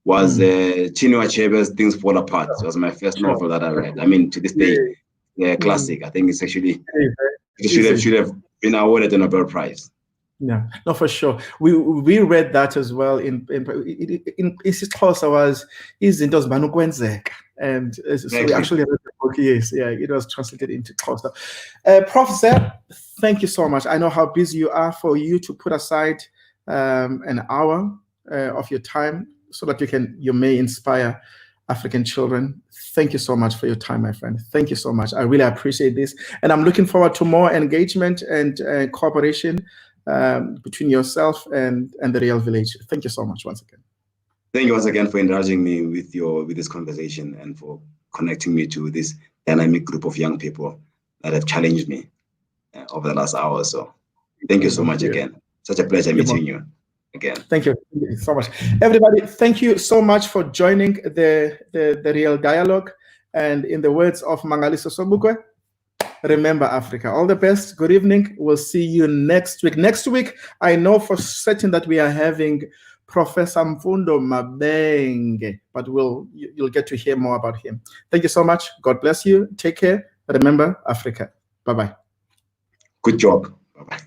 was Chinua Achebe's Things Fall Apart. It was my first novel that I read. I mean, to this day, a classic. I think it's actually, it should have been awarded a Nobel Prize. Yeah, no, for sure. We read that as well in isiXhosa was izinto zibanokwenzeka, and so we actually read the book. Yes, yeah, it was translated into Xhosa. Prof. Zeb, thank you so much. I know how busy you are. For you to put aside an hour of your time so that you may inspire African children. Thank you so much for your time, my friend. Thank you so much. I really appreciate this, and I'm looking forward to more engagement and cooperation between yourself and the Real Village. Thank you so much once again. Thank you once again for indulging me with this conversation and for connecting me to this dynamic group of young people that have challenged me over the last hour or so. Thank you so much again. Such a pleasure meeting you again. Thank you so much. Everybody, thank you so much for joining the Real Dialogue. And in the words of Mangaliso Sobukwe, remember Africa. All the best. Good evening. We'll see you next week. Next week, I know for certain that we are having Professor Mfundo Mabenge, but you'll get to hear more about him. Thank you so much. God bless you. Take care. Remember Africa. Bye-bye. Good job. Bye-bye.